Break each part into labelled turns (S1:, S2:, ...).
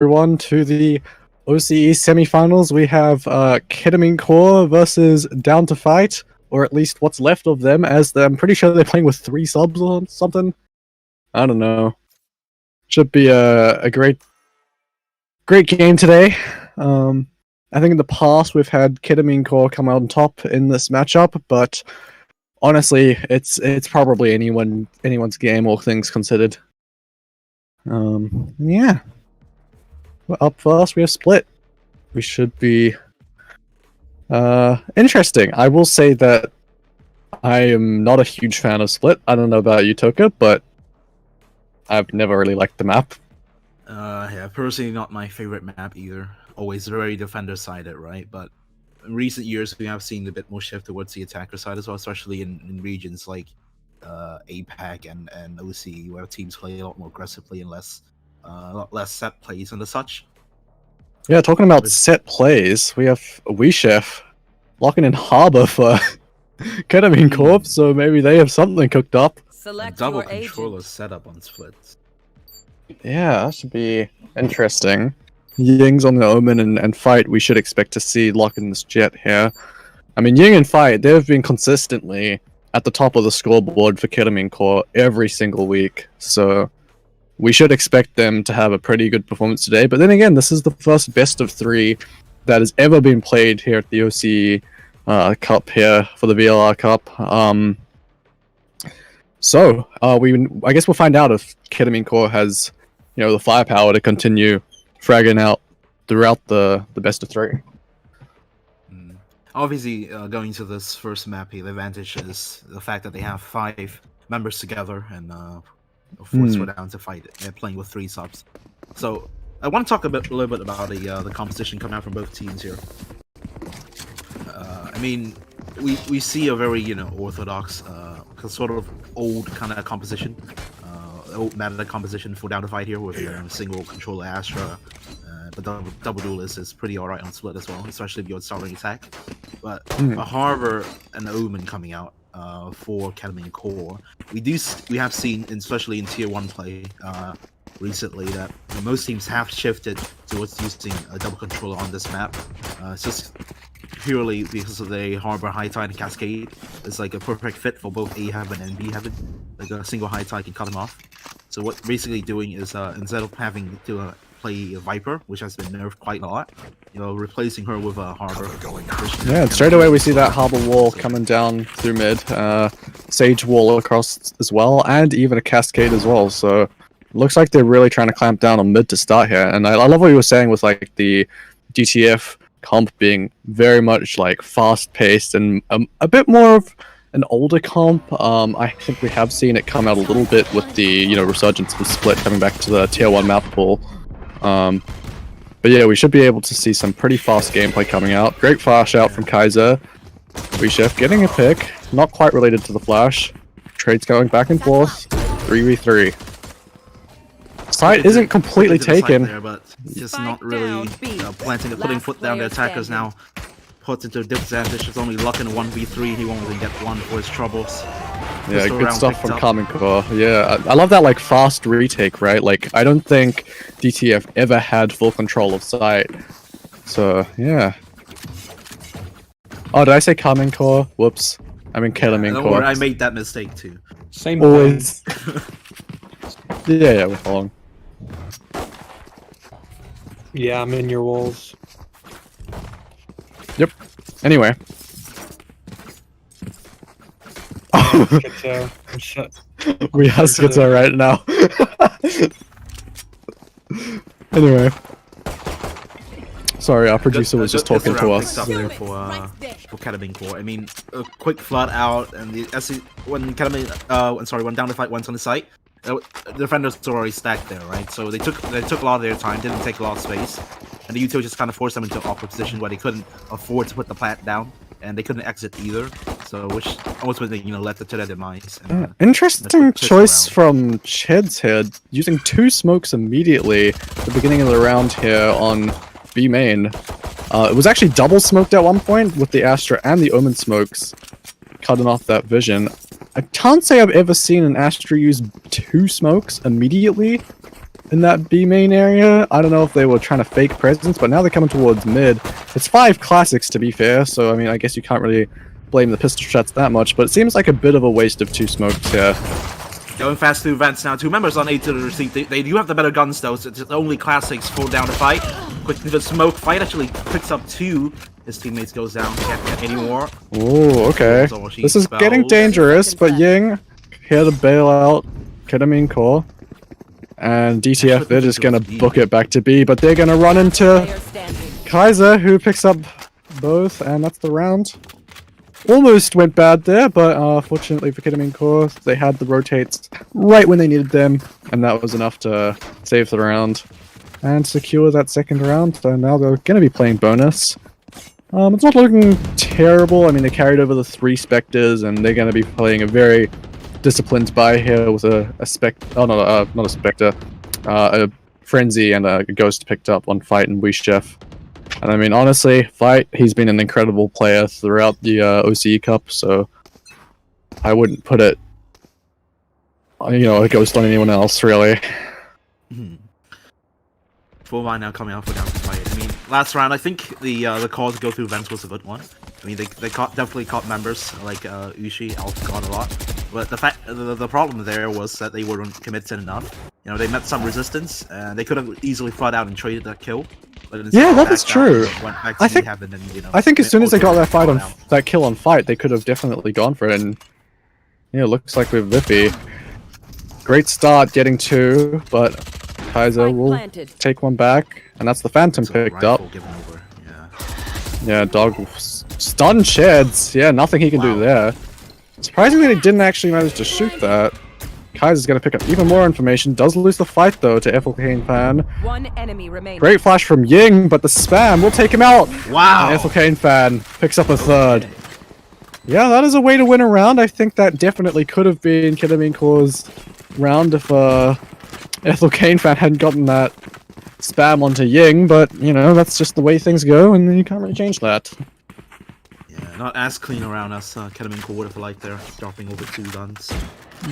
S1: everyone to the OCE semifinals. We have Ketamine Core versus Down to Fight, or at least what's left of them, as I'm pretty sure they're playing with 3 subs or something. I don't know. Should be a great game today. I think in the past we've had Ketamine Core come out on top in this matchup, but honestly, it's probably anyone's game, all things considered. Yeah. Well, up first, we have Split. We should be interesting. I will say that I am not a huge fan of Split. I don't know about you, Toka, but I've never really liked the map.
S2: Yeah, personally not my favorite map either. Always very defender-sided, right? But in recent years, we have seen a bit more shift towards the attacker side as well, especially in regions like APAC and OCE, where teams play a lot more aggressively and a lot less set plays and the such.
S1: Yeah, talking about set plays, we have Chef locking in Harbor for Ketamine Korp, so maybe they have something cooked up.
S2: A double controller setup on Splits.
S1: Yeah, that should be interesting. Ying's on the Omen and Fight, we should expect to see locking this Jet here. I mean, Ying and Fight, they've been consistently at the top of the scoreboard for Ketamine Core every single week, so we should expect them to have a pretty good performance today. But then again, this is the first best of 3 that has ever been played here at the OCE Cup here for the VLR Cup. So I guess we'll find out if Ketamine Core has, the firepower to continue fragging out throughout the best of 3.
S2: Obviously, going to this first map here, the advantage is the fact that they have 5 members together and force were down to fight. They're playing with 3 subs. So I want to talk a little bit about the composition coming out from both teams here. I mean, we see a very orthodox, sort of old kind of composition, old meta composition for Down to Fight here with single controller Astra. But double duelist is pretty alright on Split as well, especially if you're starting attack. But a Harbor and Omen coming out for Ketamine Core, we have seen, especially in Tier 1 play recently, that most teams have shifted towards using a double controller on this map. It's just purely because of the Harbor High Tide and Cascade. It's like a perfect fit for both A Heaven and B Heaven. Like a single High Tide can cut them off. So what basically doing is instead of having to play a Viper, which has been nerfed quite a lot, replacing her with a Harbor.
S1: Yeah, and straight away we see that Harbor wall coming down through mid, Sage wall across as well, and even a Cascade as well. So looks like they're really trying to clamp down on mid to start here. And I love what you were saying with like the DTF comp being very much like fast-paced and a bit more of an older comp. I think we have seen it come out a little bit with the resurgence of Split coming back to the Tier 1 map pool. But yeah, we should be able to see some pretty fast gameplay coming out. Great flash out from Kaiser. Chef getting a pick, not quite related to the flash. Trades going back and forth. 3v3. Site isn't completely taken.
S2: There, but just not really putting foot down. The attackers now put into a disadvantage. It's only luck in a 1v3. He won't really get one for his troubles.
S1: Yeah, good stuff from Ketamine Core. Yeah, I love that like fast retake, right? Like I don't think DTF ever had full control of site. So yeah. Oh, did I say Ketamine Core? Whoops. I mean Ketamine Core.
S2: I made that mistake too.
S3: Same
S1: always. Yeah, we're following.
S3: Yeah, I'm in your walls.
S1: Yep. Anyway. We have Schizo right now. Anyway. Sorry, our producer was just talking to us.
S2: For Ketamine Core. I mean, a quick flood out, and when Down to Fight went on the site, the defenders were already stacked there, right? So they took a lot of their time, didn't take a lot of space, and the util just kind of forced them into an awkward position where they couldn't afford to put the plant down, and they couldn't exit either. So which ultimately led to their demise.
S1: Interesting choice from Cheds here, using 2 smokes immediately at the beginning of the round here on B main. It was actually double smoked at one point with the Astra and the Omen smokes, cutting off that vision. I can't say I've ever seen an Astra use 2 smokes immediately. in that B main area. I don't know if they were trying to fake presence, but now they're coming towards mid. It's 5 classics to be fair, so I mean, I guess you can't really blame the pistol shots that much, but it seems like a bit of a waste of 2 smokes here.
S2: Going fast to vents now. 2 members on A to the receipt. They do have the better guns though, so it's only classics fall down to fight. Quick to the smoke. Fight actually picks up 2. His teammates goes down. Can't get any more.
S1: Ooh, okay. This is getting dangerous, but Ying here to bail out Ketamine Core. And DTF, they're just gonna book it back to B, but they're gonna run into Kaiser, who picks up both, and that's the round. Almost went bad there, but fortunately for Ketamine Core, they had the rotates right when they needed them, and that was enough to save the round and secure that second round. So now they're gonna be playing bonus. It's not looking terrible. I mean, they carried over the 3 Spectres, and they're gonna be playing a very disciplined buy here with a not a Spectre, a Frenzy and a Ghost picked up on Fight and Chef. And I mean, honestly, Fight, he's been an incredible player throughout the OCE Cup, so I wouldn't put it, a Ghost on anyone else, really.
S2: Full line now coming out for down to Fight. I mean, last round, I think the call to go through vents was a good one. I mean, they definitely caught members like Ushi, Alphagod a lot. But the problem there was that they weren't committed enough. You know, they met some resistance, and they could have easily fought out and traded that kill. But
S1: yeah, that is true. I think as soon as they got that kill on Fight, they could have definitely gone for it. And yeah, it looks like with Vippy, great start getting 2, but Kaiser will take one back, and that's the Phantom picked up. Yeah, dog stun sheds. Yeah, nothing he can do there. Surprisingly, they didn't actually manage to shoot that. Kaiser's gonna pick up even more information. Does lose the fight though to Ethelkane Fan.
S4: 1 enemy remaining.
S1: Great flash from Ying, but the spam will take him out.
S2: Wow.
S1: And Ethelkane Fan picks up a 3rd. Yeah, that is a way to win a round. I think that definitely could have been Ketamine Core's round if Ethelkane Fan hadn't gotten that spam onto Ying, but that's just the way things go, and you can't really change that.
S2: Yeah, not as clean around as Ketamine Core would have liked there, dropping over 2 guns.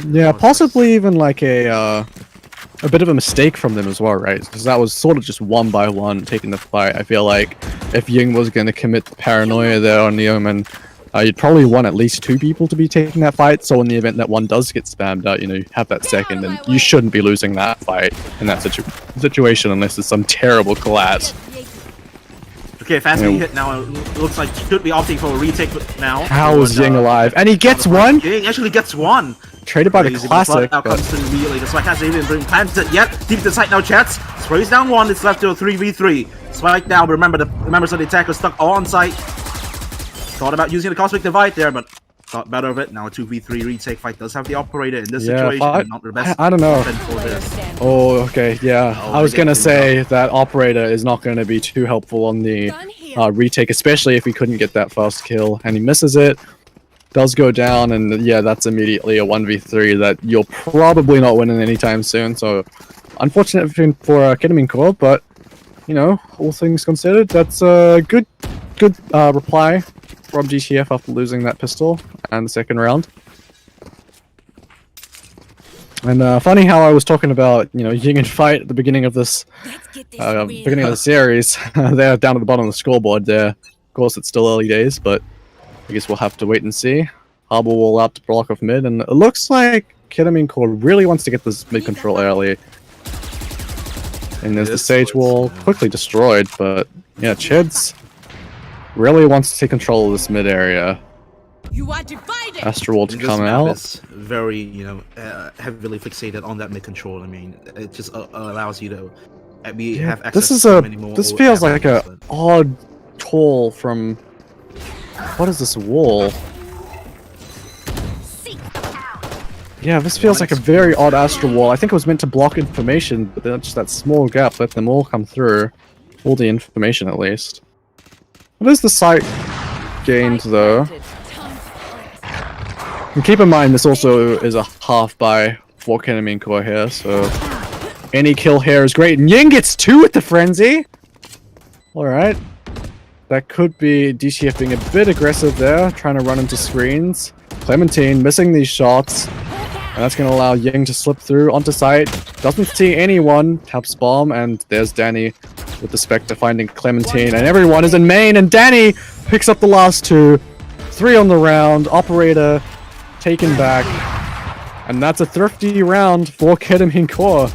S1: Yeah, possibly even like a bit of a mistake from them as well, right? Because that was sort of just 1 by 1 taking the fight. I feel like if Ying was going to commit the paranoia there on the Omen, you'd probably want at least 2 people to be taking that fight, so in the event that one does get spammed out, you have that second, and you shouldn't be losing that fight in that situation unless it's some terrible collapse.
S2: Okay, fast hit now. It looks like should be opting for a retake now.
S1: How is Ying alive? And he gets 1?
S2: Ying actually gets 1!
S1: Traded by the classic.
S2: Now comes to immediately. The Spike hasn't even been planted yet. Deep to sight now, chats. Sprays down 1. It's left to a 3v3. Spike now. Remember, the members of the attack are stuck all on site. Thought about using the Cosmic Divide there, but thought better of it. Now a 2v3 retake fight does have the operator in this situation. Not the best.
S1: I don't know. Oh, okay, yeah. I was gonna say that operator is not gonna be too helpful on the retake, especially if he couldn't get that fast kill, and he misses it. Does go down, and yeah, that's immediately a 1v3 that you're probably not winning anytime soon. So, unfortunate for Ketamine Core, but all things considered, that's a good reply from GTF after losing that pistol and the second round. And funny how I was talking about Ying and Fight at the beginning of this beginning of the series. They're down at the bottom of the scoreboard there. Of course, it's still early days, but I guess we'll have to wait and see. Harbor Wall out to block off mid, and it looks like Ketamine Core really wants to get this mid control early. And there's the Sage Wall quickly destroyed, but yeah, Cheds really wants to take control of this mid area.
S4: You are divided.
S1: Astral Wall to come out.
S2: Very, heavily fixated on that mid control. I mean, it just allows you to have access to many more.
S1: This feels like a odd toll from. What is this wall? Yeah, this feels like a very odd Astral Wall. I think it was meant to block information, but then just that small gap let them all come through. All the information, at least. What is the site gained, though? And keep in mind, this also is a half buy for Ketamine Core here, so any kill here is great. And Ying gets 2 with the Frenzy! Alright. That could be DTF being a bit aggressive there, trying to run into screens. Clementine missing these shots. And that's going to allow Ying to slip through onto site. Doesn't see anyone. Taps bomb, and there's Danny with the Spectre finding Clementine. And everyone is in main, and Danny picks up the last 2. 3 on the round. Operator taken back. And that's a thrifty round for Ketamine Core.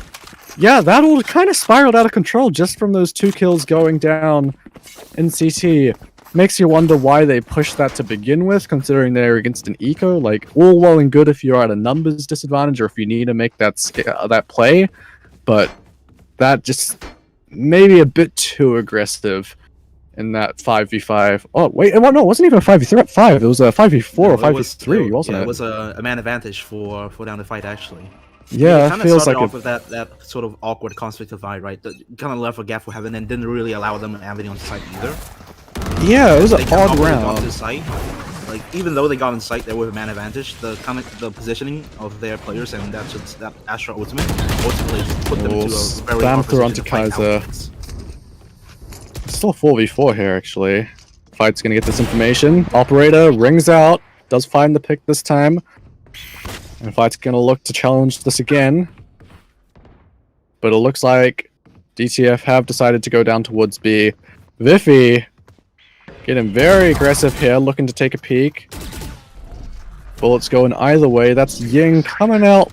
S1: Yeah, that all kind of spiraled out of control just from those 2 kills going down in CT. Makes you wonder why they pushed that to begin with, considering they're against an eco. Like, all well and good if you're at a numbers disadvantage or if you need to make that play, but that just maybe a bit too aggressive in that 5v5. Oh, wait, no, it wasn't even a 5v5. It was a 5v4 or 5v3, wasn't it?
S2: It was a man advantage for down the fight, actually.
S1: Yeah,
S2: it
S1: it feels like
S2: off with that sort of awkward conflict of fight, right? That kind of left a gap for Heaven and didn't really allow them to have any on site either.
S1: Yeah, it was an
S2: They
S1: odd
S2: got
S1: round.
S2: to site. Like, even though they got in sight there with a man advantage, the positioning of their players and that Astra ultimate ultimately put them into a very
S1: spam
S2: hard
S1: through
S2: position
S1: onto
S2: to fight
S1: Kaiser.
S2: outwards.
S1: Still 4v4 here, actually. Fight's gonna get this information. Operator rings out, does find the pick this time. And Fight's gonna look to challenge this again. But it looks like DTF have decided to go down towards B. Viffy getting very aggressive here, looking to take a peek. Bullets going either way. That's Ying coming out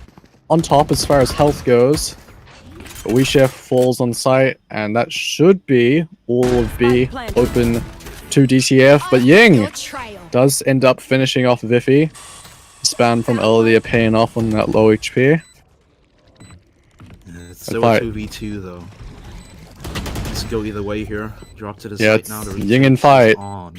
S1: on top as far as health goes. But WeChef falls on site, and that should be all of B open to DTF. But Ying does end up finishing off Viffy. Spam from earlier paying off on that low HP.
S2: It's still a 2v2 though. Let's go either way here. Drop to the site now. The
S1: Ying and Fight.
S2: On.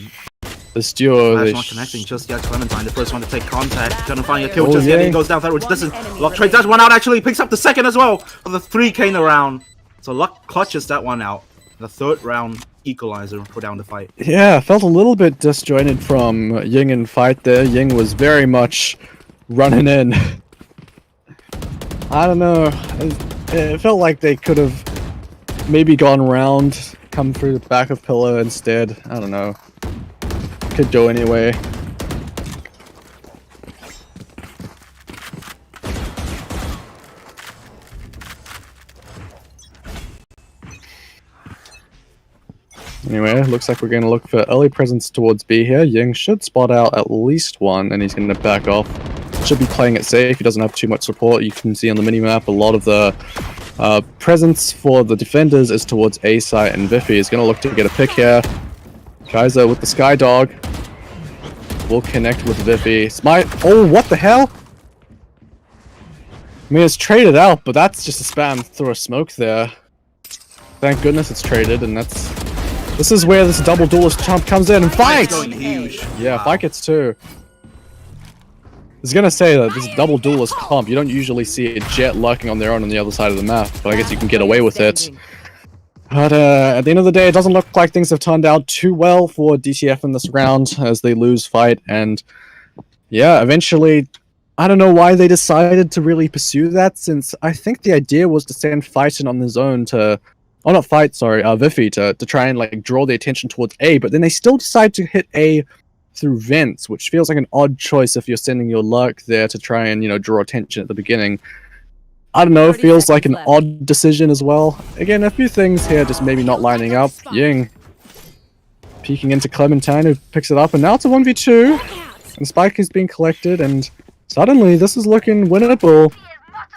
S1: This duo.
S2: Flash
S1: They
S2: not connecting just yet. Clementine, the first one to take contact. Gonna find a kill
S1: Oh,
S2: just yet.
S1: Ying.
S2: He goes down there, which doesn't. Luck trade does one out actually. Picks up the second as well for the 3K in the round. So Luck clutches that one out. The 3rd round equalizer for down the fight.
S1: Yeah, felt a little bit disjointed from Ying and Fight there. Ying was very much running in. I don't know. It felt like they could have maybe gone round, come through the back of Pillar instead. I don't know. Could go anyway. Anyway, looks like we're going to look for early presence towards B here. Ying should spot out at least one, and he's going to back off. Should be playing it safe. He doesn't have too much support. You can see on the minimap a lot of the presence for the defenders is towards A site, and Viffy is going to look to get a pick here. Kaiser with the Sky Dog will connect with Viffy. Smite. Oh, what the hell? I mean, it's traded out, but that's just a spam through a smoke there. Thank goodness it's traded, and that's... This is where this double duelist chump comes in and fights!
S2: Going huge.
S1: Yeah,
S2: Wow.
S1: Fight gets 2. I was gonna say that this double duelist comp, you don't usually see a Jet lurking on their own on the other side of the map, but I guess you can get away with it. But at the end of the day, it doesn't look like things have turned out too well for DTF in this round as they lose Fight, and yeah, eventually, I don't know why they decided to really pursue that, since I think the idea was to send Fight in on his own to... Oh, not Fight, sorry, Viffy, to try and like draw the attention towards A, but then they still decide to hit A through vents, which feels like an odd choice if you're sending your lurk there to try and, you know, draw attention at the beginning. I don't know, it
S4: 30
S1: feels like
S4: seconds
S1: an
S4: left.
S1: odd decision as well. Again, a few things here just maybe not lining up. Ying peeking into Clementine, who picks it up, and now it's a 1v2, and Spike is being collected, and suddenly this is looking winnable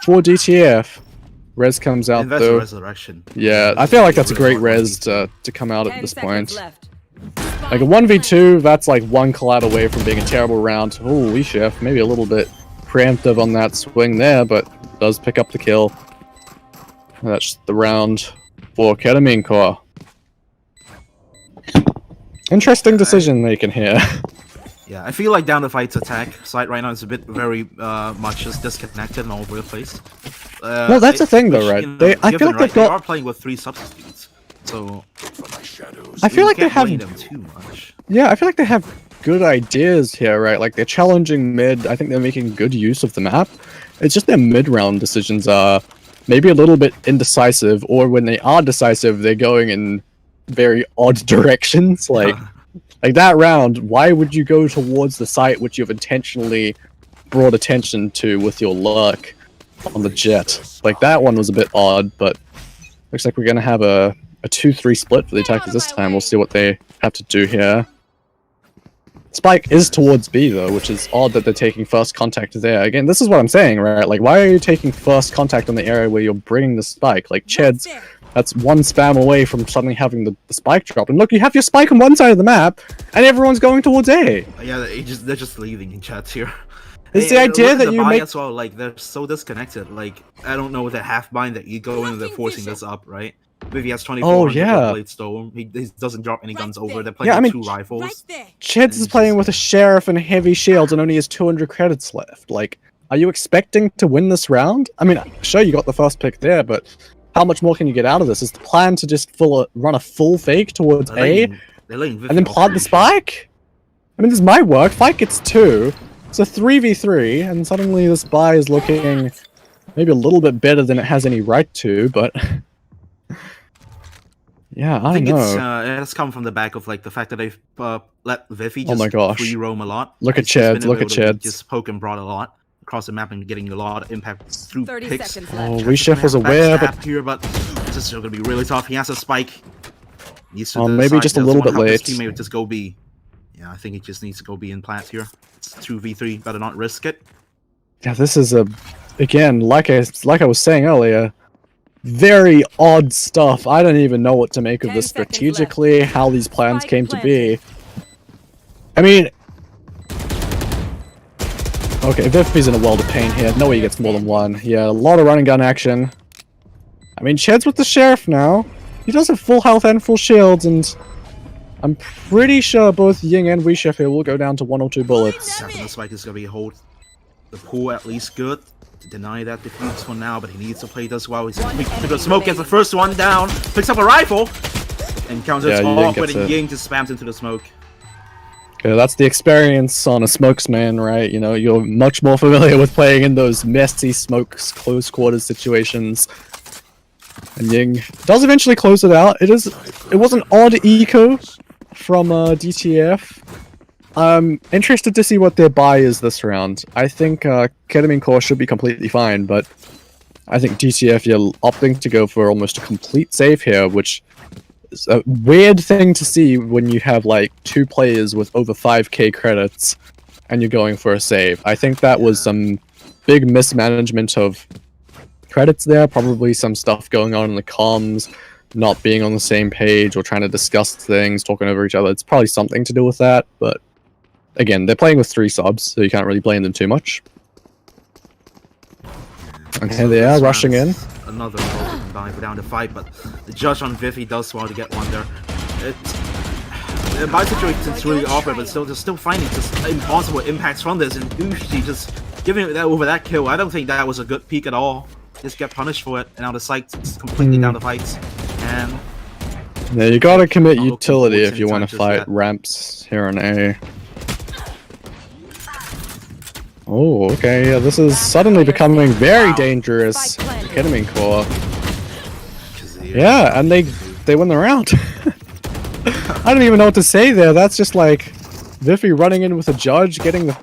S1: for DTF. Res comes out
S2: Invest
S1: though.
S2: Resurrection.
S1: Yeah, I feel like that's a great res to come out at
S4: 10
S1: this
S4: seconds
S1: point.
S4: left.
S1: Like a 1v2, that's like one collide away from being a terrible round. Holy chef, maybe a little bit preemptive on that swing there, but does pick up the kill. That's the round for Ketamine Core. Interesting decision making here.
S2: Yeah, I feel like down the fight's attack side right now is a bit very much just disconnected and all over the place.
S1: Well, that's the thing though, right? I feel like they've
S2: they
S1: got...
S2: are playing with 3 substitutes, so
S1: I feel like they
S2: can't
S1: have...
S2: blame them too much.
S1: Yeah, I feel like they have good ideas here, right? Like, they're challenging mid. I think they're making good use of the map. It's just their mid-round decisions are maybe a little bit indecisive, or when they are decisive, they're going in very odd directions. Like that round, why would you go towards the site which you've intentionally brought attention to with your luck on the jet. Like, that one was a bit odd, but looks like we're going to have a 2-3 split for the attackers this time. We'll see what they have to do here. Spike is towards B, though, which is odd that they're taking first contact there. Again, this is what I'm saying, right? Like, why are you taking first contact on the area where you're bringing the spike? Like, Cheds, that's one spam away from suddenly having the spike drop. And look, you have your spike on one side of the map, and everyone's going towards A.
S2: Yeah, they're just leaving in chats here.
S1: It's the idea that you make...
S2: as well, like, they're so disconnected. Like, I don't know, the half bind that you go in, they're forcing this up, right? Vivi has 24 Blade Storm. He doesn't drop any guns over. They're playing with 2 rifles.
S1: Cheds is playing with a Sheriff and heavy shields and only has 200 credits left. Like, are you expecting to win this round? I mean, sure, you got the first pick there, but how much more can you get out of this? Is the plan to just run a full fake towards A and then plant the spike? I mean, this might work. Fight gets 2. It's a 3v3, and suddenly this buy is looking maybe a little bit better than it has any right to, but... Yeah, I don't know.
S2: It has come from the back of like the fact that they've let Vivi
S1: just
S2: free roam a lot.
S1: Look at Cheds, look at Cheds.
S2: Just poke and prod a lot across the map and getting a lot of impact through
S4: 30
S2: picks.
S4: seconds left.
S1: Oh, Reshef was aware, but
S2: here, but this is still gonna be really tough. He has a spike.
S1: Maybe just a little bit late.
S2: His teammate would just go B. Yeah, I think he just needs to go B and plant here. It's 2v3, better not risk it.
S1: Yeah, this is again, like I was saying earlier, very odd stuff. I don't even know what to make of this strategically, how these plans came to be. I mean... Okay, Vifi's in a world of pain here. No way he gets more than one. Yeah, a lot of running gun action. I mean, Ched's with the Sheriff now. He does have full health and full shields, and I'm pretty sure both Ying and Reshef here will go down to 1 or 2 bullets.
S2: The spike is gonna be hold the pool at least good. Deny that defeats for now, but he needs to play this well. He's to the smoke, gets the first one down, picks up a rifle, and counters off when Ying just spams into the smoke.
S1: Yeah, that's the experience on a smokesman, right? You know, you're much more familiar with playing in those messy smokes, close quarters situations. And Ying does eventually close it out. It was an odd eco from DTF. I'm interested to see what their buy is this round. I think Ketamine Core should be completely fine, but I think DTF, you're opting to go for almost a complete save here, which is a weird thing to see when you have like 2 players with over 5k credits and you're going for a save. I think that was some big mismanagement of credits there, probably some stuff going on in the comms, not being on the same page or trying to discuss things, talking over each other. It's probably something to do with that, but again, they're playing with 3 subs, so you can't really blame them too much. And here they are, rushing in.
S2: Another buy for down to 5, but the judge on Vivi does well to get one there. The buy situation is really awkward, but still finding just impossible impacts from this, and Ushi just giving it over that kill. I don't think that was a good peek at all. Just get punished for it, and now the site's completely down the fights. And
S1: yeah, you gotta commit utility if you want to fight ramps here on A. Oh, okay, yeah, this is suddenly becoming very dangerous. Ketamine Core. Yeah, and they win the round. I don't even know what to say there. That's just like Vifi running in with a judge, getting the...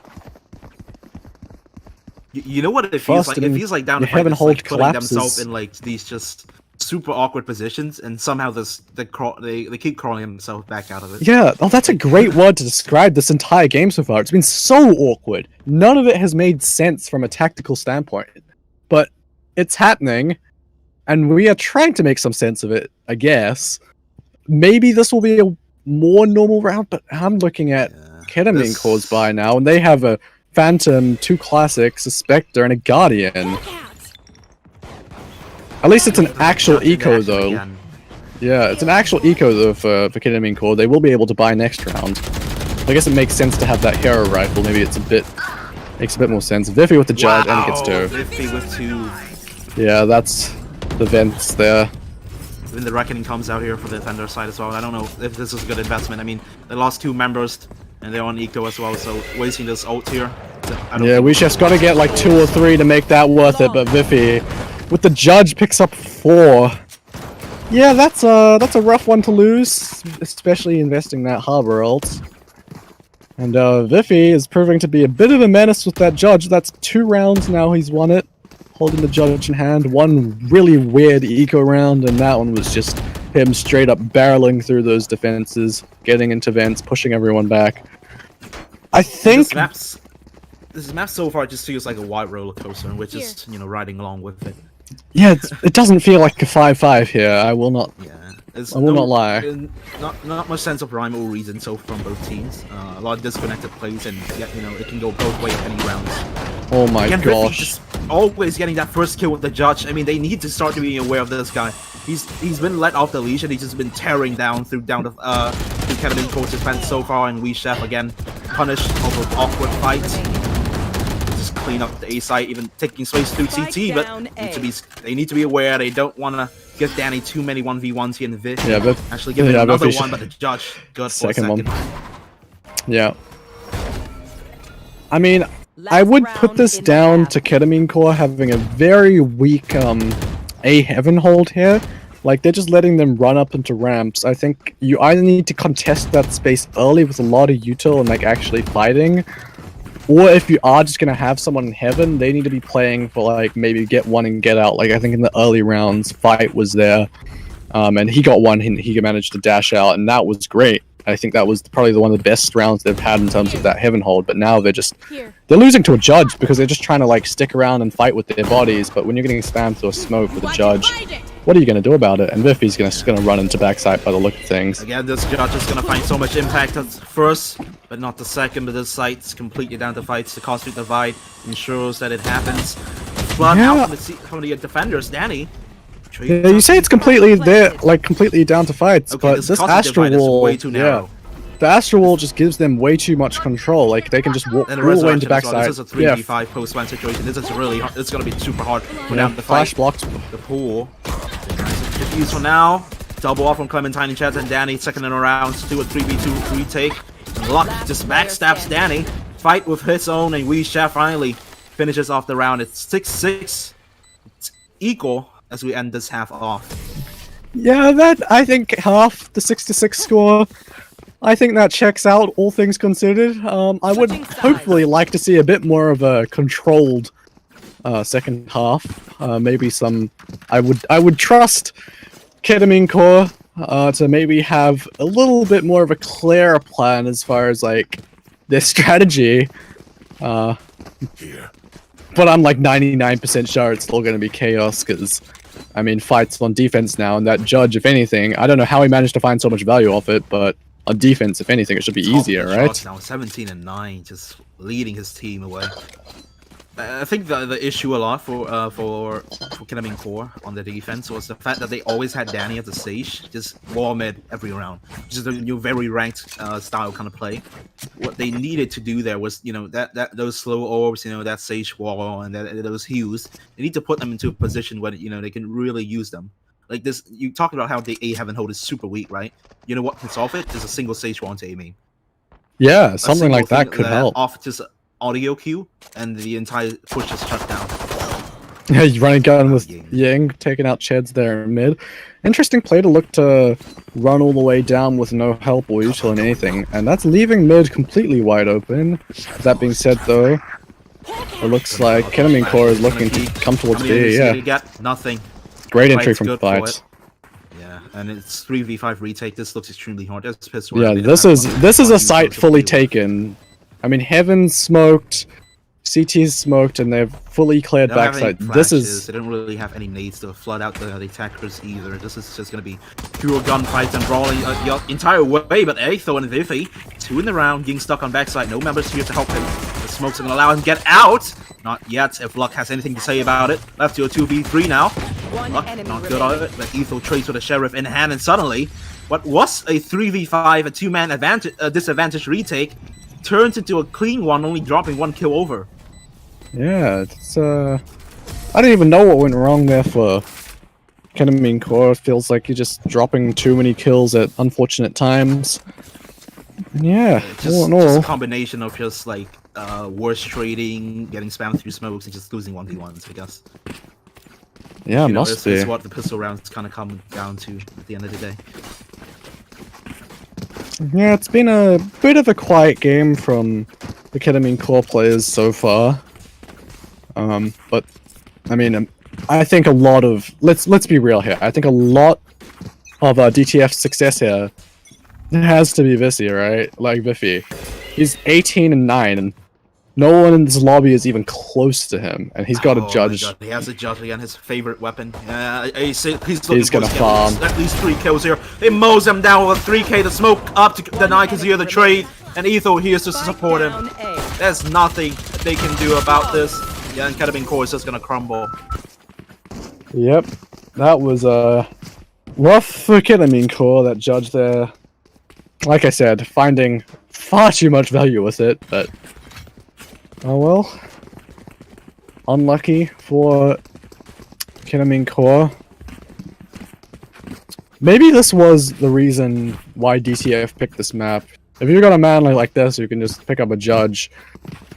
S2: You know what it feels like? It feels like down the fight is like putting themselves in like these just super awkward positions, and somehow they keep crawling themselves back out of it.
S1: Yeah, oh, that's a great word to describe this entire game so far. It's been so awkward. None of it has made sense from a tactical standpoint, but it's happening, and we are trying to make some sense of it, I guess. Maybe this will be a more normal round, but I'm looking at Ketamine Core's by now, and they have a Phantom, 2 Classics, a Spectre, and a Guardian. At least it's an actual eco, though. Yeah, it's an actual eco, though, for Ketamine Core. They will be able to buy next round. I guess it makes sense to have that hero rifle. Maybe it's makes a bit more sense. Vifi with the judge, and he gets 2.
S2: Vifi with 2.
S1: Yeah, that's the vents there.
S2: Then the Reckoning comes out here for the Defender side as well. I don't know if this is a good investment. I mean, they lost 2 members, and they're on eco as well, so wasting this ult here.
S1: Yeah, we just gotta get like 2 or 3 to make that worth it, but Vifi with the judge picks up 4. Yeah, that's a rough one to lose, especially investing that harbor ult. And Viffy is proving to be a bit of a menace with that judge. That's 2 rounds now he's won it, holding the judge in hand. One really weird eco round, and that one was just him straight up barreling through those defenses, getting into vents, pushing everyone back. I think
S2: this map so far just feels like a wide roller coaster, and we're just riding along with it.
S1: Yeah, it doesn't feel like a 5-5 here. I will not.
S2: Yeah,
S1: I will not lie.
S2: Not much sense of rhyme or reason so from both teams. A lot of disconnected plays, and it can go both ways any rounds.
S1: Oh my
S2: Again,
S1: gosh!
S2: Just always getting that first kill with the judge. I mean, they need to start being aware of this guy. He's been let off the leash, and he's just been tearing down through Ketamine Coach's defense so far, and we Chef again punished over awkward fights. Just clean up the A site, even taking space through CT, but they need to be aware. They don't want to give Danny too many 1v1s here in the vid.
S1: Yeah, but
S2: actually give him another one, but the judge good for a second one.
S1: Yeah. I mean, I would put this down to Ketamine Core having a very weak A heaven hold here. Like, they're just letting them run up into ramps. I think you either need to contest that space early with a lot of util and like actually fighting, or if you are just gonna have someone in heaven, they need to be playing for like maybe get one and get out. Like I think in the early rounds, Fight was there, and he got one. He managed to dash out, and that was great. I think that was probably one of the best rounds they've had in terms of that heaven hold. But now they're losing to a judge because they're just trying to like stick around and fight with their bodies. But when you're getting spammed through a smoke with a judge, what are you going to do about it? And Viffy's gonna run into backside by the look of things.
S2: Again, this judge is gonna find so much impact at first, but not the second. But this site's completely down to fights. The cosmic divide ensures that it happens. Flood out from the defenders, Danny.
S1: Yeah, you say it's completely there, like completely down to fights, but this Astral Wall, the Astral Wall just gives them way too much control. Like they can just walk all the way into backside.
S2: This is a 3v5 post-ban situation. This is really hard. It's gonna be super hard for them to fight.
S1: Flash blocked
S2: the pool. Diffuse for now. Double off from Clementine and Chad and Danny. Second in a round. Do a 3v2 retake. And Luck just backstabs Danny. Fight with his own, and Wee Chef finally finishes off the round. It's 6-6. It's equal as we end this half off.
S1: Yeah, I think half the 6-6 score, I think that checks out, all things considered. I would hopefully like to see a bit more of a controlled second half. Maybe some. I would trust Ketamine Core to maybe have a little bit more of a clear plan as far as like their strategy. But I'm like 99% sure it's still going to be chaos because, I mean, Fight's on defense now, and that judge, if anything, I don't know how he managed to find so much value off it, but on defense, if anything, it should be easier, right?
S2: Now 17-9, just leading his team away. I think the issue a lot for Ketamine Core on the defense was the fact that they always had Danny at the stage, just wall mid every round, which is a new very ranked style kind of play. What they needed to do there was, those slow orbs, that sage wall and those heals. They need to put them into a position where they can really use them. Like this, you talked about how the A heaven hold is super weak, right? You know what can solve it? There's a single sage wall into aiming.
S1: Yeah, something like that could help.
S2: Off just audio cue, and the entire push is shut down.
S1: Yeah, he's running gun with Ying, taking out Cheds there in mid. Interesting play to look to run all the way down with no help or util in anything, and that's leaving mid completely wide open. That being said, though, it looks like Ketamine Core is looking to come towards B. Yeah,
S2: nothing.
S1: Great entry from Fight.
S2: Yeah, and it's 3v5 retake. This looks extremely hard.
S1: Yeah, this is a site fully taken. I mean, Heaven's smoked, CT's smoked, and they've fully cleared backside. This is.
S2: They don't really have any nades to flood out the attackers either. This is just going to be pure gunfights and brawling the entire way. But Aetho and Viffy, 2 in the round, getting stuck on backside. No members here to help him. The smokes are going to allow him to get out. Not yet, if Luck has anything to say about it. Left to a 2v3 now. Luck, not good on it, but Aetho trades with a Sheriff in hand, and suddenly, what was a 3v5, a 2-man disadvantage retake, turns into a clean one, only dropping 1 kill over.
S1: Yeah, it's I don't even know what went wrong there for Ketamine Core. It feels like you're just dropping too many kills at unfortunate times. Yeah,
S2: just a combination of just like worse trading, getting spammed through smokes, and just losing 1v1s, I guess.
S1: Yeah, must be.
S2: It's what the pistol rounds kind of come down to at the end of the day.
S1: Yeah, it's been a bit of a quiet game from the Ketamine core players so far. But I mean, I think a lot of let's be real here. I think a lot of DTF's success here has to be Vissy, right? Like Biffy, he's 18 and 9, and no one in this lobby is even close to him, and he's got a judge.
S2: He has a judge again, his favorite weapon. He's
S1: gonna farm.
S2: At least 3 kills here. He mows him down with a 3k to smoke up to deny Kazuya the trade, and Etho here to support him. There's nothing they can do about this. Yeah, and Ketamine core is just gonna crumble.
S1: Yep, that was rough for Ketamine core, that judge there. Like I said, finding far too much value with it, but oh well. Unlucky for Ketamine core. Maybe this was the reason why DTF picked this map. If you've got a man like this, you can just pick up a judge,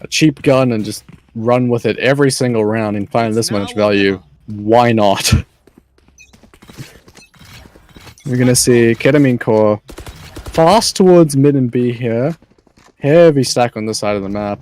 S1: a cheap gun, and just run with it every single round and find this much value. Why not? We're gonna see Ketamine core fast towards mid and B here. Heavy stack on this side of the map.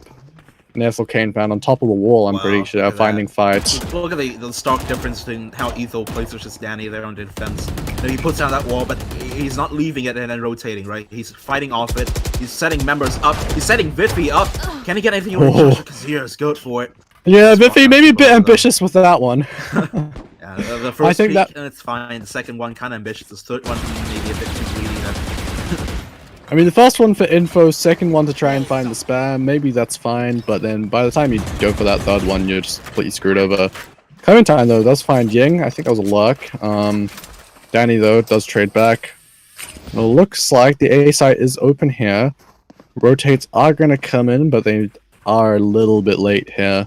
S1: Nethel Kane found on top of the wall, I'm pretty sure, finding fights.
S2: Look at the stark difference in how Etho plays versus Danny there on the defense. You know, he puts down that wall, but he's not leaving it and then rotating, right? He's fighting off it. He's setting members up. He's setting Biffy up. Can he get anything on the Kazuya is good for it.
S1: Yeah, Biffy, maybe a bit ambitious with that one.
S2: Yeah, the first peek, and it's fine. The second one, kind of ambitious. The third one, maybe a bit too greedy.
S1: I mean, the first one for info, second one to try and find the spam, maybe that's fine, but then by the time you go for that third one, you're just completely screwed over. Clementine, though, does find Ying. I think that was a luck. Danny, though, does trade back. It looks like the A site is open here. Rotates are going to come in, but they are a little bit late here.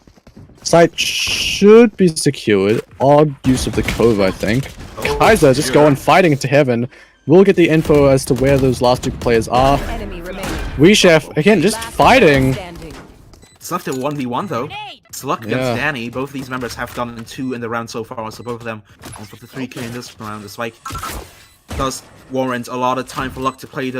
S1: Site should be secured. Odd use of the cove, I think. Kaiser just going fighting into heaven. We'll get the info as to where those last 2 players are. We Chef, again, just fighting.
S2: It's left at 1v1 though. It's luck against Danny. Both these members have done 2 in the round so far, so both of them on for the 3k in this round. The spike does warrant a lot of time for luck to play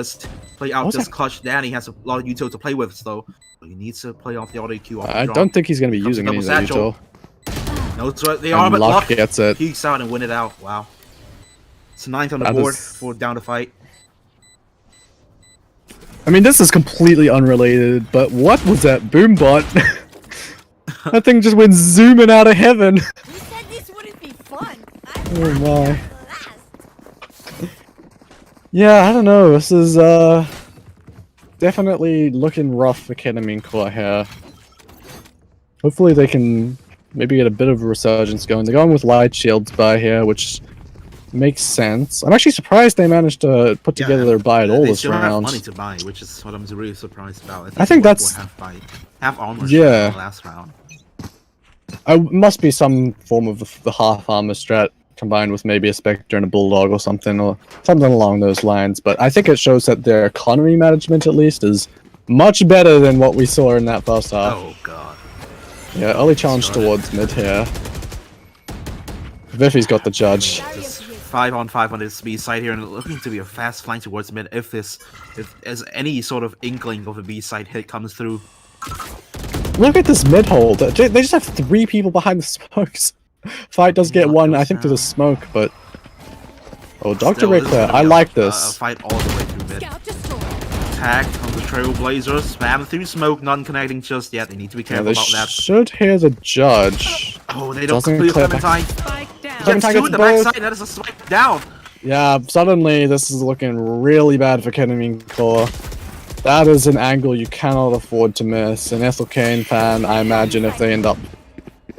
S2: out this clutch. Danny has a lot of util to play with, though. So he needs to play off the auto queue.
S1: I don't think he's going to be using any of that util.
S2: Knows what they are, but luck
S1: gets it.
S2: Peeks out and win it out. Wow. It's 9th on the board for down to fight.
S1: I mean, this is completely unrelated, but what was that boombot? That thing just went zooming out of heaven.
S4: You said this wouldn't be fun.
S1: Oh my. Yeah, I don't know. This is definitely looking rough for Ketamine core here. Hopefully they can maybe get a bit of a resurgence going. They're going with light shields by here, which makes sense. I'm actually surprised they managed to put together their buy at all this round.
S2: They still have money to buy, which is what I'm really surprised about.
S1: I think that's
S2: half armor last round.
S1: Must be some form of the half armor strat combined with maybe a Spectre and a Bulldog or something along those lines. But I think it shows that their economy management, at least, is much better than what we saw in that first half.
S2: Oh god.
S1: Yeah, early challenge towards mid here. Biffy's got the judge.
S2: 5-on-5 on this B side here, and looking to be a fast flank towards mid if as any sort of inkling of a B side hit comes through.
S1: Look at this mid hold. They just have 3 people behind the smokes. Fight does get one, I think, to the smoke, but Dr. Rick there. I like this.
S2: Fight all the way through mid. Attack on the Trailblazers. Spam through smoke, none connecting just yet. They need to be careful about that.
S1: Should hear the judge.
S2: Oh, they don't clear Clementine.
S1: Clementine gets
S2: the backside. That is a spike down.
S1: Yeah, suddenly this is looking really bad for Ketamine core. That is an angle you cannot afford to miss. An Ethel Kane fan, I imagine, if they end up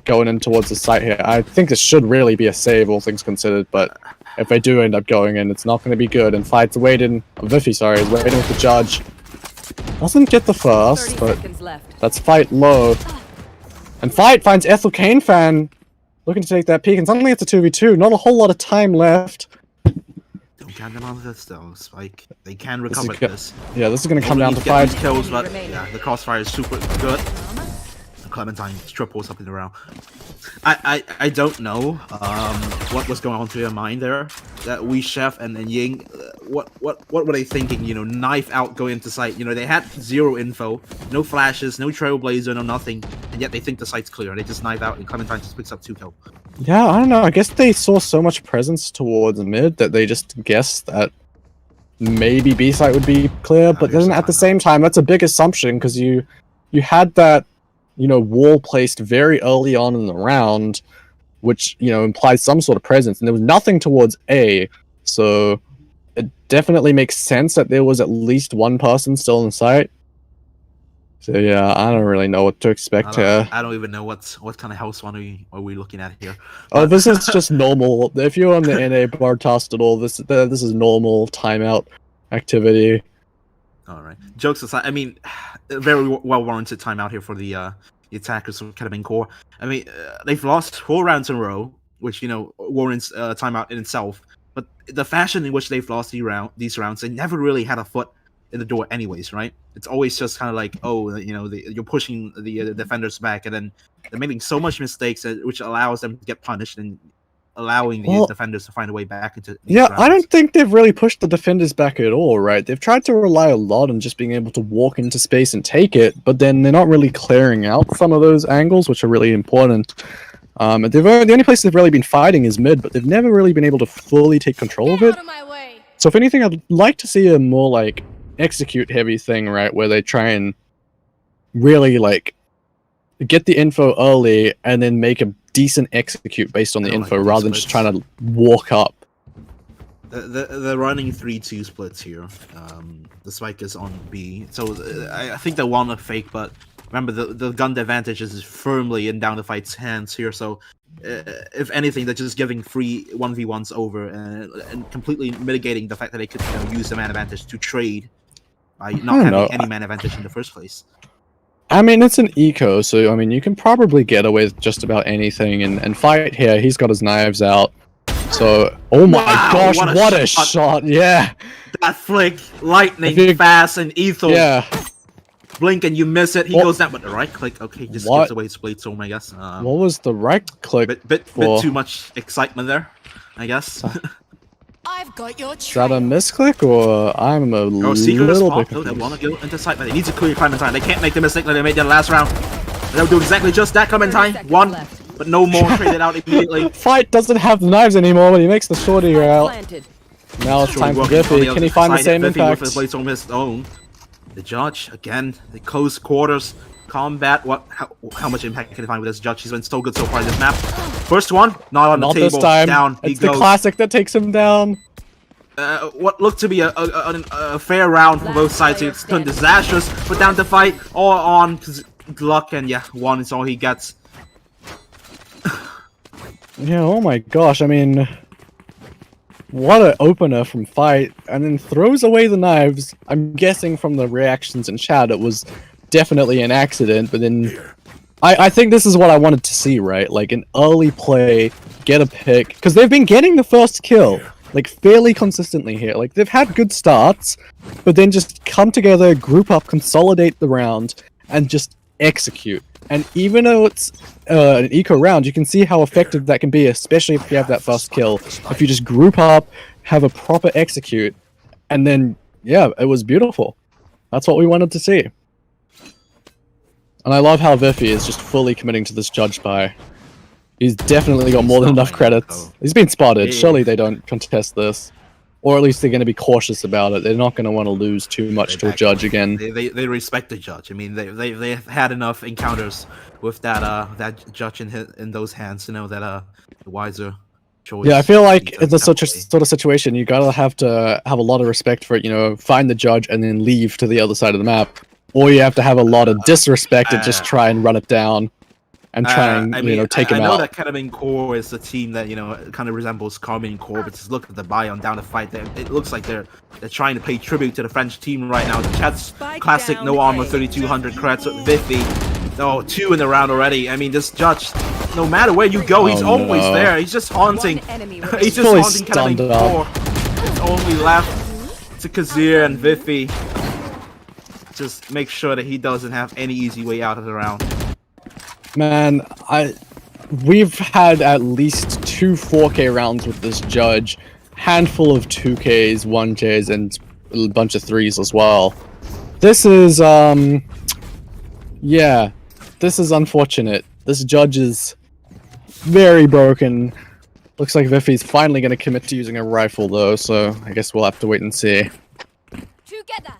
S1: going in towards the site here. I think this should really be a save, all things considered, but if they do end up going in, it's not going to be good. And Fight's waiting, Viffy, sorry, is waiting with the judge. Doesn't get the first, but that's Fight low. And Fight finds Ethel Kane fan looking to take that peek, and suddenly it's a 2v2. Not a whole lot of time left.
S2: Don't count them on this though, Spike. They can recover this.
S1: Yeah, this is going to come down to Fight.
S2: Kills, but yeah, the crossfire is super good. Clementine triples up in the round. I don't know what was going on through their mind there. That we Chef and then Ying, what were they thinking? You know, knife out, going into site. You know, they had zero info, no flashes, no trailblazer, no nothing, and yet they think the site's clear. They just knife out, and Clementine just picks up 2 kills.
S1: Yeah, I don't know. I guess they saw so much presence towards mid that they just guessed that maybe B site would be clear. But then at the same time, that's a big assumption because you had that, you know, wall placed very early on in the round, which, you know, implies some sort of presence, and there was nothing towards A, so it definitely makes sense that there was at least one person still in sight. So yeah, I don't really know what to expect here.
S2: I don't even know what kind of house one are we looking at here.
S1: Oh, this is just normal. If you're on the NA bar task at all, this is normal timeout activity.
S2: All right. Jokes aside, I mean, very well warranted timeout here for the attackers from Ketamine Korp. I mean, they've lost 4 rounds in a row, which, you know, warrants timeout in itself. But the fashion in which they've lost these rounds, they never really had a foot in the door anyways, right? It's always just kind of like, oh, you know, you're pushing the defenders back, and then they're making so much mistakes, which allows them to get punished and allowing the defenders to find a way back into
S1: yeah,
S2: rounds.
S1: I don't think they've really pushed the defenders back at all, right? They've tried to rely a lot on just being able to walk into space and take it, but then they're not really clearing out some of those angles, which are really important. And the only place they've really been fighting is mid, but they've never really been able to fully take control of it.
S4: Out of my way.
S1: So if anything, I'd like to see a more like execute heavy thing, right, where they try and really like get the info early and then make a decent execute based on the info, rather than just trying to walk up.
S2: They're running 3-2 splits here. The spike is on B, so I think they want a fake, but remember the gun advantage is firmly in Down the Fight's hands here. So if anything, they're just giving free 1v1s over and completely mitigating the fact that they could, you know, use the man advantage to trade by not having any man advantage in the first place.
S1: I mean, it's an eco, so I mean, you can probably get away with just about anything. And Fight here, he's got his knives out. So, oh my gosh, what a shot! Yeah,
S2: that flick, lightning fast and ethel.
S1: Yeah,
S2: blink and you miss it. He goes down with the right click. Okay, just gives away his blade storm, I guess.
S1: What was the right click?
S2: Bit too much excitement there, I guess.
S4: I've got your
S1: Is that a misclick, or I'm a little bit confused?
S2: They want to go into sight, but they need to clear Clementine. They can't make the mistake that they made in the last round. They'll do exactly just that, Clementine. 1, but no more. Traded out immediately.
S1: Fight doesn't have the knives anymore, but he makes the shorty route. Now it's time for Biffy. Can he find the same impact?
S2: With his on his own. The judge, again, the close quarters combat. How much impact can he find with this judge? He's been so good so far in this map. First one, not on the table.
S1: This time.
S2: Down.
S1: It's the classic that takes him down.
S2: What looked to be a fair round for both sides. It's turned disastrous, but down to fight all on luck, and yeah, 1 is all he gets.
S1: Yeah, oh my gosh, I mean, what an opener from Fight, and then throws away the knives. I'm guessing from the reactions in chat it was definitely an accident, but then I think this is what I wanted to see, right? Like an early play, get a pick, because they've been getting the first kill, like fairly consistently here. Like they've had good starts, but then just come together, group up, consolidate the round, and just execute. And even though it's an eco round, you can see how effective that can be, especially if you have that first kill. If you just group up, have a proper execute, and then, yeah, it was beautiful. That's what we wanted to see. And I love how Viffy is just fully committing to this judge buy. He's definitely got more than enough credits. He's been spotted. Surely they don't contest this. Or at least they're going to be cautious about it. They're not going to want to lose too much to a judge again.
S2: They respect the judge. I mean, they've had enough encounters with that judge in those hands to know that the wiser choice.
S1: Yeah, I feel like in such a sort of situation, you gotta have a lot of respect for it. You know, find the judge and then leave to the other side of the map, or you have to have a lot of disrespect and just try and run it down. And try and, take him out.
S2: I know that Ketamine Korp is a team that, kind of resembles Carmine Korp, but just look at the buy on Down to Fight. It looks like they're trying to pay tribute to the French team right now. The chat's classic no armor 3200 credits with Viffy. Oh, 2 in the round already. I mean, this judge, no matter where you go, he's always there. He's just haunting. He's just haunting Ketamine Korp. It's only left to Kazir and Viffy. Just make sure that he doesn't have any easy way out of the round.
S1: Man, we've had at least 2 4K rounds with this judge, handful of 2Ks, 1Ks, and a bunch of 3s as well. This is, yeah, this is unfortunate. This judge is very broken. Looks like Viffy's finally going to commit to using a rifle, though, so I guess we'll have to wait and see.
S4: Together.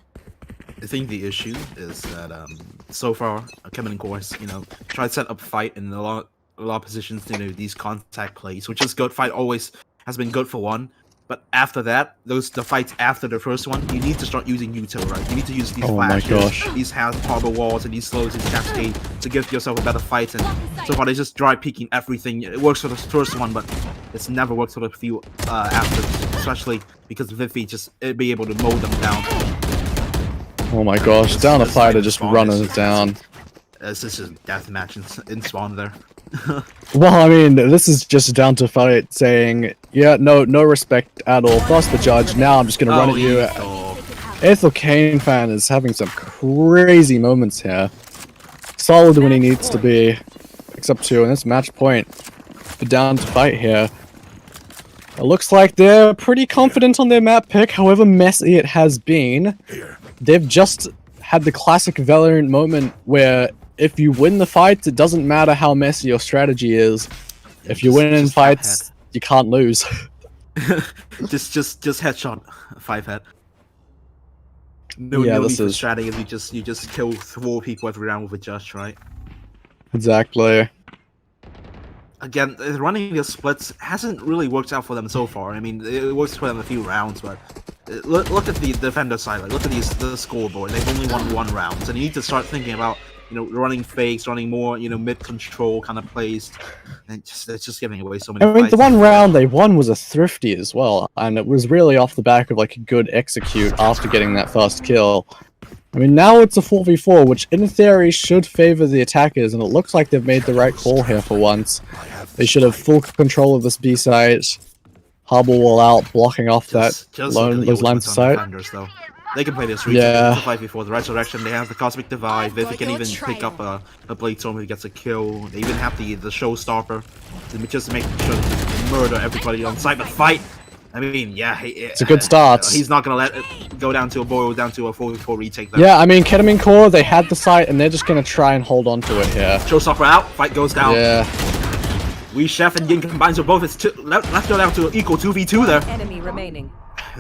S2: I think the issue is that so far Ketamine Korp, you know, tried to set up a fight in a lot of positions, you know, these contact plays, which is good. Fight always has been good for one, but after that, the fights after the first one, you need to start using util, right? You need to use these flashes, these harbor walls, and these slows and cascade to give yourself a better fight. And so far, they just dry peeking everything. It works for the first one, but it's never worked for the few after, especially because Viffy just be able to mow them down.
S1: Oh my gosh, down a fighter just running it down.
S2: This is a deathmatch in spawn there.
S1: Well, I mean, this is just down to fight saying, yeah, no respect at all. Plus the judge, now I'm just gonna run at you. Ethel Kane fan is having some crazy moments here. Solid when he needs to be, except to in this match point. But down to fight here. It looks like they're pretty confident on their map pick, however messy it has been. They've just had the classic Valorant moment where if you win the fight, it doesn't matter how messy your strategy is. If you win in fights, you can't lose.
S2: just headshot 5 head. No
S1: yeah,
S2: need for strategy. You just kill 4 people every round with a judge, right?
S1: Exactly.
S2: Again, running the splits hasn't really worked out for them so far. I mean, it works for them a few rounds, but look at the defender side. Like, look at the scoreboard. They've only won 1 round, so you need to start thinking about, you know, running fakes, running more, you know, mid control kind of plays, and it's just giving away so many.
S1: I mean,
S2: fights.
S1: the one round they won was a thrifty as well, and it was really off the back of like a good execute after getting that first kill. I mean, now it's a 4v4, which in theory should favor the attackers, and it looks like they've made the right call here for once. They should have full control of this B site. Harbor wall out, blocking off those lines of sight.
S2: They can play this region. It's a 5v4, the resurrection. They have the cosmic divide. They can even pick up a blade storm if he gets a kill. They even have the showstopper to just make sure to murder everybody on site. But fight. I mean, yeah,
S1: it's a good start.
S2: He's not gonna let it go down to a 4v4 retake. Though.
S1: Yeah, I mean, Ketamine Korp, they had the site, and they're just gonna try and hold on to it here.
S2: Showstopper out. Fight goes down.
S1: Yeah.
S2: We Chef and Yin combines with both. It's left go down to equal 2v2 there.
S4: Enemy remaining.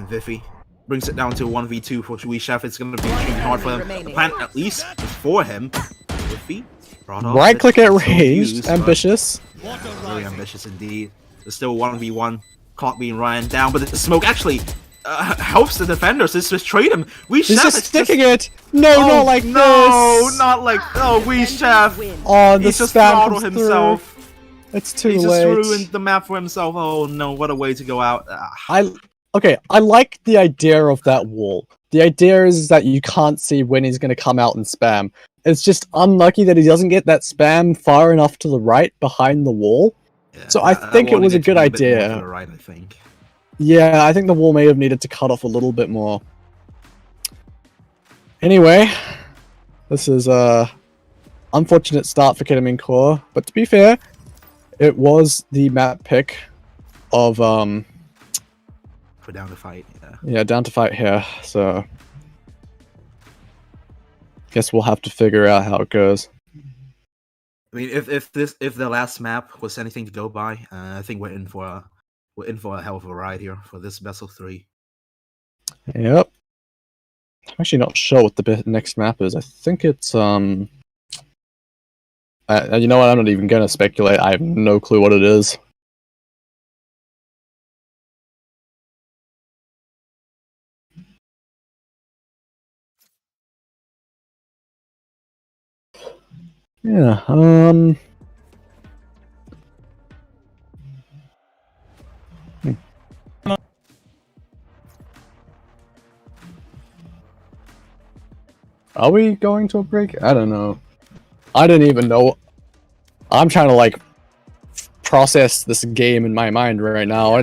S2: Viffy brings it down to 1v2 for We Chef. It's going to be extremely hard for them. The plan, at least, is for him. Viffy
S1: right click at range. Ambitious.
S2: Very ambitious indeed. There's still 1v1. Clock being ran down, but the smoke actually helps the defenders. It's just trade him.
S1: He's just sticking it. No, not like this.
S2: No, not like. Oh, We Chef.
S1: Oh, the
S2: He's just
S1: spam
S2: throttled himself.
S1: It's too
S2: late. He
S1: late.
S2: just ruined the map for himself. Oh no, what a way to go out.
S1: Okay, I like the idea of that wall. The idea is that you can't see when he's going to come out and spam. It's just unlucky that he doesn't get that spam far enough to the right behind the wall. Yeah, so I think it was a good idea.
S2: To the right, I think.
S1: Yeah, I think the wall may have needed to cut off a little bit more. Anyway, this is a unfortunate start for Ketamine Korp, but to be fair, it was the map pick of
S2: for down to fight.
S1: Yeah, down to fight here. So guess we'll have to figure out how it goes.
S2: I mean, if the last map was anything to go by, I think we're in for a hell of a ride here for this best of 3.
S1: Yep. I'm actually not sure what the next map is. I think it's you know what? I'm not even gonna speculate. I have no clue what it is. Yeah, Are we going to a break? I don't know. I didn't even know. I'm trying to, like, process this game in my mind right now.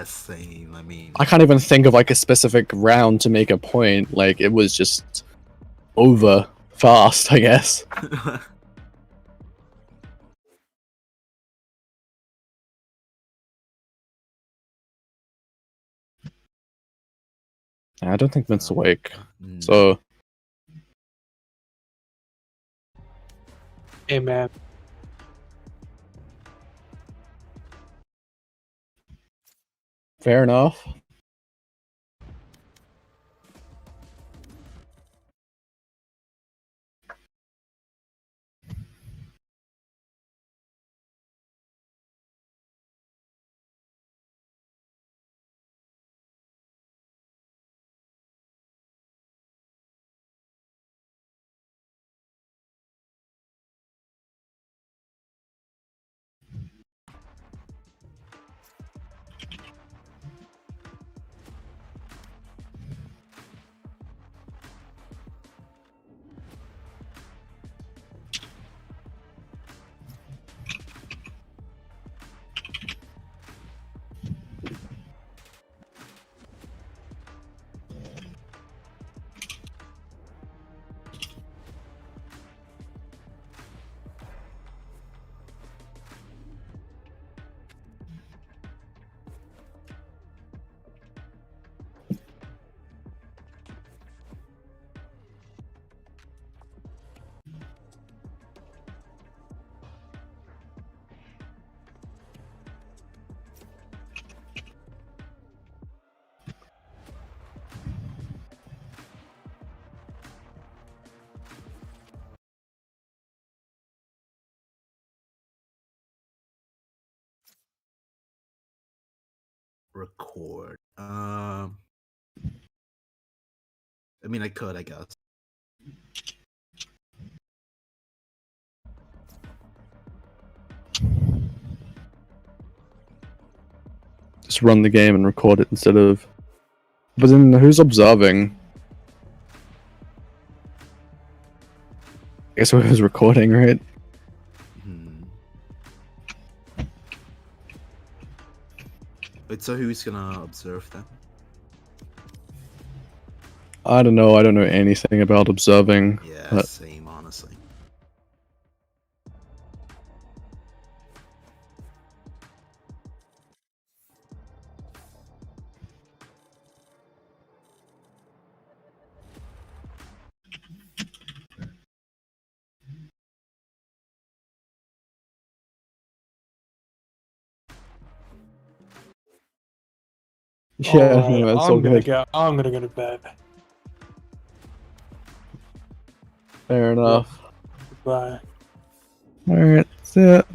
S2: Same. I mean,
S1: I can't even think of, like, a specific round to make a point. Like, it was just over fast, I guess. I don't think Mint's awake.
S2: Mm.
S1: So
S3: Hey, man.
S1: fair enough.
S2: Record. I mean, I could, I guess.
S1: Just run the game and record it instead of. But then who's observing? I guess whoever's recording, right?
S2: Hmm. Wait, so who's gonna observe then?
S1: I don't know. I don't know anything about observing.
S2: Yeah,
S1: but
S2: same, honestly.
S1: yeah,
S3: Alright,
S1: no, it's all good.
S3: I'm gonna go to bed.
S1: Fair enough.
S3: Bye.
S1: Alright, that's it.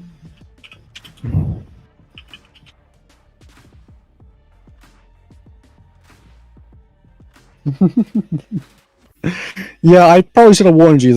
S1: Yeah, I probably should have warned you